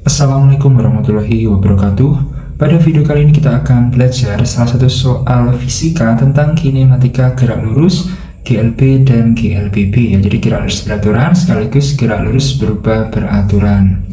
Assalamualaikum warahmatullahi wabarakatuh. Pada video kali ini kita akan belajar salah satu soal fisika tentang kinematika gerak lurus, GLB dan GLBB ya. Jadi gerak lurus beraturan sekaligus gerak lurus berubah beraturan.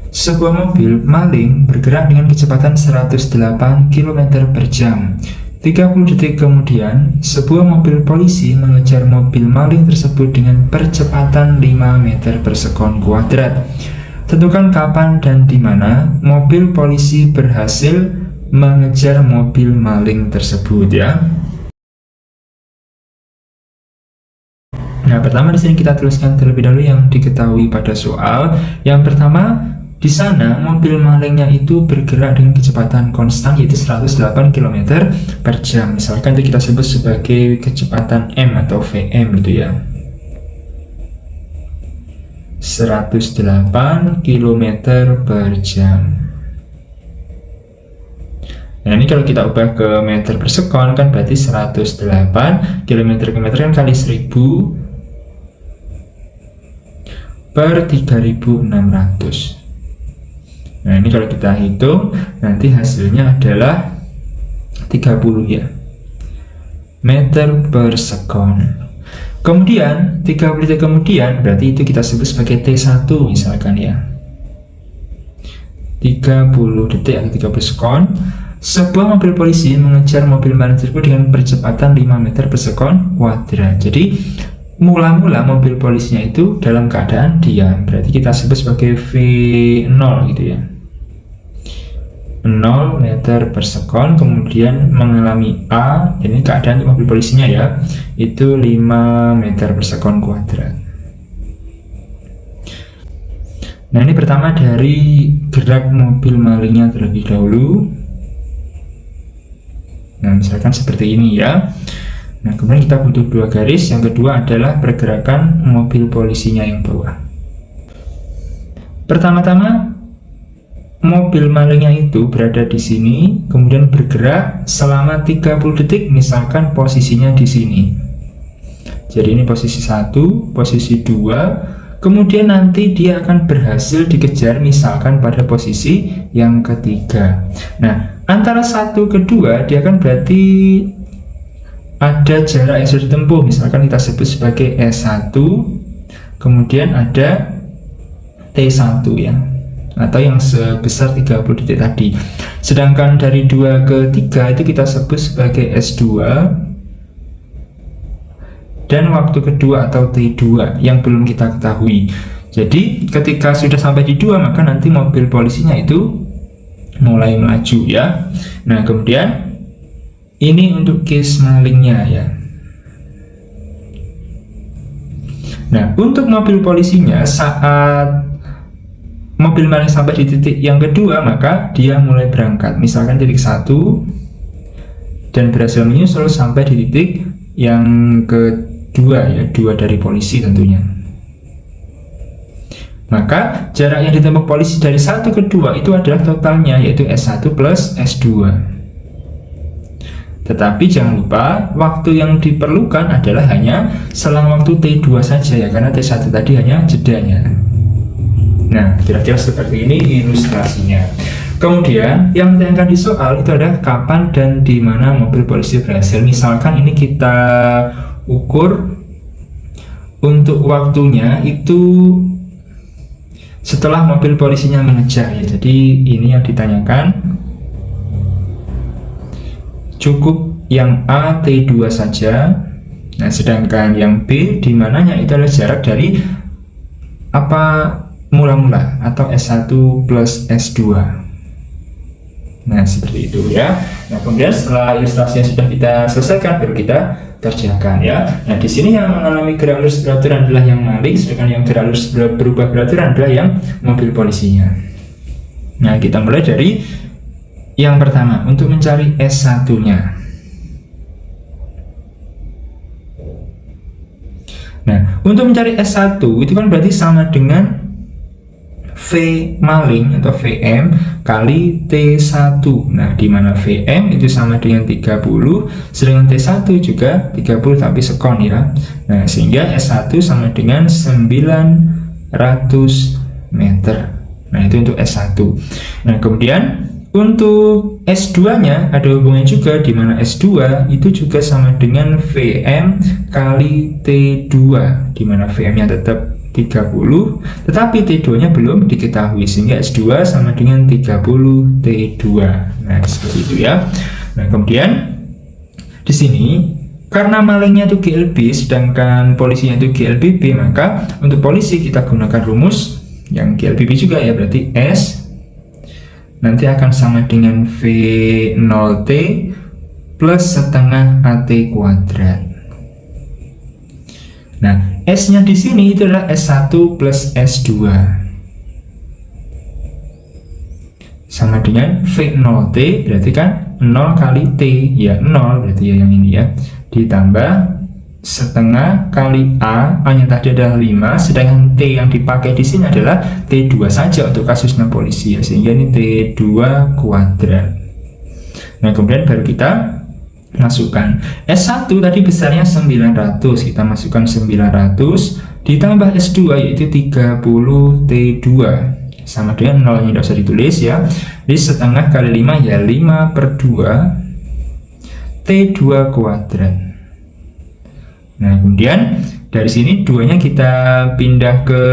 Sebuah mobil maling bergerak dengan kecepatan 108 km per jam. 30 detik kemudian, sebuah mobil polisi mengejar mobil maling tersebut dengan percepatan 5 meter per sekon kuadrat. Tentukan kapan dan di mana mobil polisi berhasil mengejar mobil maling tersebut ya. Nah, pertama di sini kita tuliskan terlebih dahulu yang diketahui pada soal. Yang pertama, di sana mobil malingnya itu bergerak dengan kecepatan konstan yaitu 108 km per jam. Misalkan itu kita sebut sebagai kecepatan M atau VM gitu ya. 108 km per jam. Nah, ini kalau kita ubah ke meter per sekon kan berarti 108 km per meter kan kali 1000 per 3600. Nah, ini kalau kita hitung nanti hasilnya adalah 30 ya, meter per sekon. Kemudian 30 detik kemudian berarti itu kita sebut sebagai T1 misalkan ya. 30 detik atau 30 sekon, sebuah mobil polisi mengejar mobil maling tersebut dengan percepatan 5 meter per sekon kuadrat. Jadi mula-mula mobil polisinya itu dalam keadaan diam, berarti kita sebut sebagai V0 gitu ya. 0 meter per sekon, kemudian mengalami A, ini keadaan mobil polisinya ya, itu 5 meter per sekon kuadrat. Nah, ini pertama dari gerak mobil malingnya terlebih dahulu. Nah, misalkan seperti ini ya. Nah, kemudian kita butuh 2 garis. Yang kedua adalah pergerakan mobil polisinya yang bawah. Pertama-tama mobil malingnya itu berada di sini, kemudian bergerak selama 30 detik, misalkan posisinya di sini. Jadi ini posisi 1, posisi 2, kemudian nanti dia akan berhasil dikejar misalkan pada posisi yang ketiga. Nah, antara 1 ke 2 dia akan berarti ada jarak yang sudah ditempuh, misalkan kita sebut sebagai S1, kemudian ada T1 ya, atau yang sebesar 30 detik tadi. Sedangkan dari 2 ke 3 itu kita sebut sebagai S2, dan waktu kedua atau T2 yang belum kita ketahui. Jadi ketika sudah sampai di 2 maka nanti mobil polisinya itu mulai melaju ya. Nah, kemudian ini untuk case malingnya ya. Nah, untuk mobil polisinya saat mobil maling sampai di titik yang kedua maka dia mulai berangkat, misalkan titik 1, dan berhasil menyusul sampai di titik yang kedua ya, 2 dari polisi tentunya. Maka jarak yang ditempuh polisi dari 1 ke 2 itu adalah totalnya, yaitu S1 plus S2. Tetapi jangan lupa waktu yang diperlukan adalah hanya selang waktu T2 saja ya, karena T1 tadi hanya jedanya. Nah, kira-kira seperti ini ilustrasinya. Kemudian yang ditanyakan di soal itu adalah kapan dan di mana mobil polisi berhasil. Misalkan ini kita ukur untuk waktunya itu setelah mobil polisinya mengejar ya. Jadi ini yang ditanyakan. Cukup yang A T2 saja. Nah, sedangkan yang B di mananya itu adalah jarak dari apa mula-mula atau S1 plus S2. Nah, seperti itu ya. Nah, kemudian setelah ilustrasi yang sudah kita selesaikan baru kita kerjakan ya. Nah, di sini yang mengalami gerak lurus beraturan adalah yang maling, sedangkan yang gerak lurus berubah beraturan adalah yang mobil polisinya. Nah, kita mulai dari yang pertama untuk mencari S1-nya. Nah, untuk mencari S1 itu kan berarti sama dengan V maling atau VM kali T1. Nah, di mana VM itu sama dengan 30, sedangkan T1 juga 30 tapi sekon ya. Nah, sehingga S1 sama dengan 900 meter. Nah, itu untuk S1. Nah, kemudian untuk S2-nya ada hubungannya juga, di mana S2 itu juga sama dengan VM kali T2, di mana VM-nya tetap 30, tetapi T2-nya belum diketahui, sehingga S2 sama dengan 30 T2. Nah, seperti itu ya. Nah, kemudian di sini karena malingnya itu GLB sedangkan polisinya itu GLBB, maka untuk polisi kita gunakan rumus yang GLBB juga ya, berarti S nanti akan sama dengan V0T plus setengah AT kuadrat. Nah, S-nya di sini itu adalah S1 plus S2 sama dengan V0T, berarti kan 0 kali T, ya 0 berarti ya yang ini ya, ditambah setengah kali A-nya tadi adalah 5, sedangkan T yang dipakai di sini adalah T2 saja untuk kasusnya polisi ya, sehingga ini T2 kuadrat. Nah, kemudian baru kita masukkan S1 tadi besarnya 900, kita masukkan 900 ditambah S2 yaitu 30 T2 sama dengan 0 nya tidak usah ditulis ya, jadi setengah kali 5 ya 5/2 T2 kuadrat. Nah, kemudian dari sini 2-nya kita pindah ke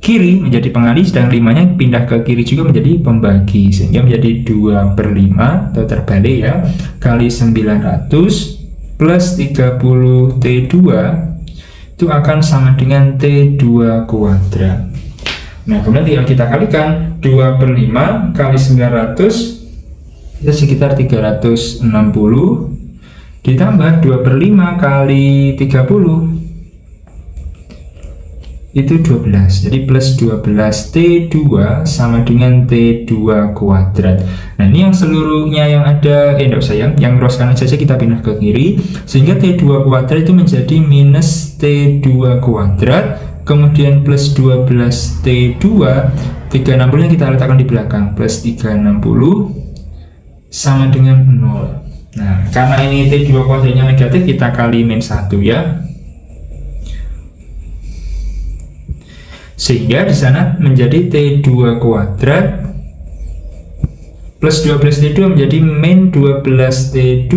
kiri menjadi pengalih, sedang 5-nya pindah ke kiri juga menjadi pembagi, sehingga menjadi 2/5 atau terbalik ya, kali 900 plus 30 T2 itu akan sama dengan T2 kuadrat. Nah, kemudian tinggal kita kalikan 2/5 kali 900 itu sekitar 360 ditambah 2/5 kali 30 itu 12, jadi plus 12 T2 sama dengan T2 kuadrat. Nah, ini yang seluruhnya yang ada, enggak usah yang cross kanan saja kita pindah ke kiri, sehingga T2 kuadrat itu menjadi minus T2 kuadrat, kemudian plus 12 T2, 360 nya kita letakkan di belakang, plus 360 sama dengan 0. Nah, karena ini T2 kuadratnya negatif, kita kali min 1 ya, sehingga di sana menjadi T2 kuadrat plus 12 T2 menjadi min 12 T2,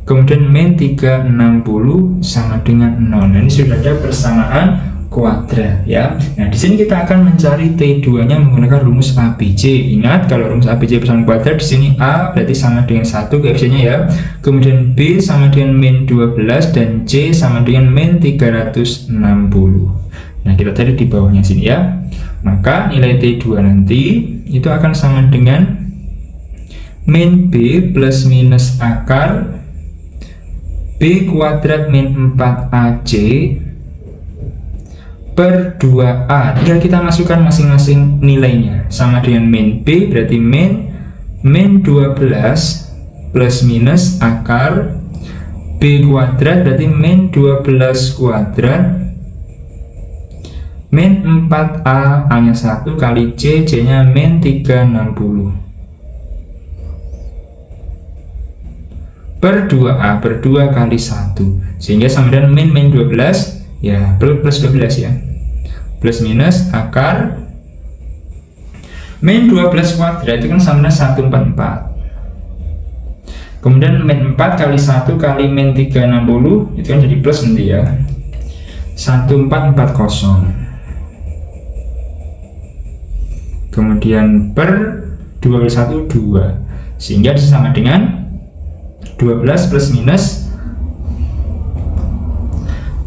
kemudian min 360 sama dengan 0. Nah, ini sudah ada persamaan kuadrat ya. Nah, di sini kita akan mencari T2-nya menggunakan rumus ABC. Ingat, kalau rumus ABC persamaan kuadrat, di sini A berarti sama dengan 1 koefisiennya ya. Kemudian B sama dengan min 12 dan C sama dengan min 360. Nah, kita cari di bawahnya sini ya. Maka nilai T2 nanti itu akan sama dengan min B plus minus akar B kuadrat min 4AC per 2A. Tinggal kita masukkan masing-masing nilainya. Sama dengan min B berarti min 12 plus minus akar B kuadrat berarti min 12 kuadrat min 4A, A-nya 1 kali C, C-nya min 360 per 2A per 2 kali 1, sehingga sama dengan min 12 ya, plus 12 ya, plus minus akar min 12 kuadrat itu kan sama dengan 144, kemudian min 4 kali 1 kali min 360 itu kan jadi plus nanti ya, 1440, kemudian per 2 kali 1 2, sehingga sama dengan 12 plus minus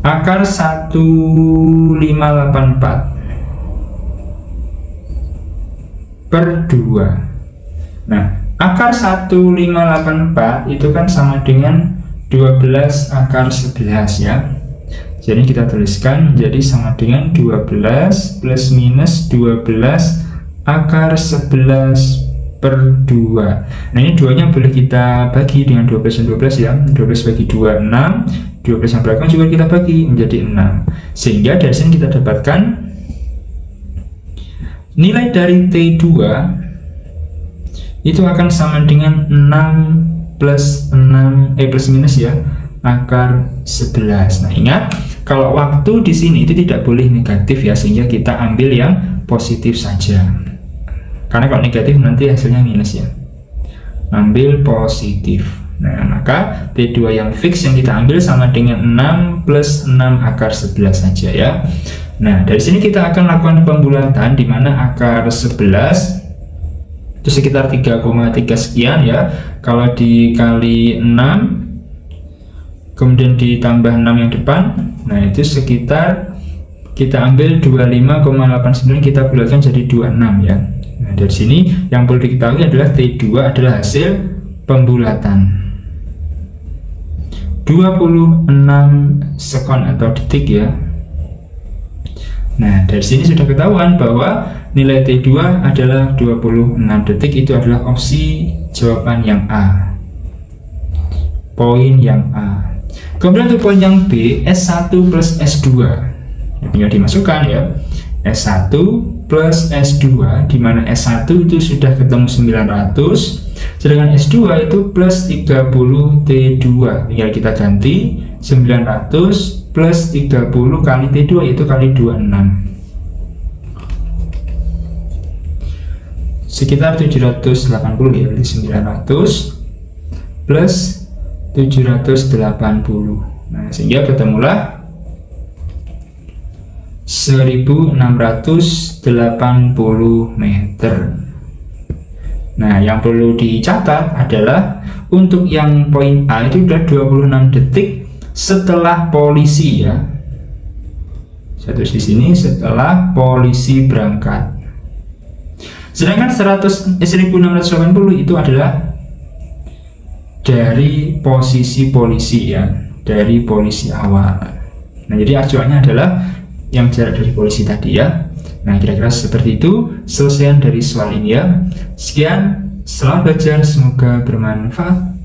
akar 1584 per 2. Nah, akar 1584 itu kan sama dengan 12 akar 11 ya. Jadi kita tuliskan jadi sama dengan 12 plus minus 12 akar 11 per 2. Nah, ini 2-nya boleh kita bagi dengan 12 dan 12 ya. 12 bagi 2, 6. 12 yang belakang juga kita bagi menjadi 6. Sehingga dari sini kita dapatkan nilai dari T2 itu akan sama dengan 6 plus 6, plus minus ya, akar 11. Nah, ingat kalau waktu di sini itu tidak boleh negatif ya, sehingga kita ambil yang positif saja. Karena kalau negatif nanti hasilnya minus ya. Ambil positif. Nah, maka T2 yang fix yang kita ambil sama dengan 6 plus 6 akar 11 saja ya. Nah, dari sini kita akan lakukan pembulatan di mana akar 11 itu sekitar 3,3 sekian ya. Kalau dikali 6 kemudian ditambah 6 yang depan, nah itu sekitar kita ambil 25,89 kita bulatkan jadi 26 ya. Nah, dari sini yang perlu diketahui adalah T2 adalah hasil pembulatan 26 sekon atau detik ya. Nah, dari sini sudah ketahuan bahwa nilai T2 adalah 26 detik. Itu adalah opsi jawaban yang A, poin yang A. Kemudian untuk poin yang B, S1 plus S2 tinggal dimasukkan ya, S1 plus S2, di mana S1 itu sudah ketemu 900, sedangkan S2 itu plus 30 T2, tinggal kita ganti 900 plus 30 kali T2 itu kali 26, sekitar 780 ya, berarti 900 plus 780. Nah, sehingga ketemulah 1680 meter. Nah, yang perlu dicatat adalah untuk yang poin A itu sudah 26 detik setelah polisi ya. Saya tulis di sini setelah polisi berangkat. Sedangkan 1680 itu adalah dari posisi polisi ya, dari polisi awal. Nah, jadi acuannya adalah yang jarak dari polisi tadi ya. Nah, kira-kira seperti itu selesaian dari soal ini ya. Sekian, selamat belajar, semoga bermanfaat.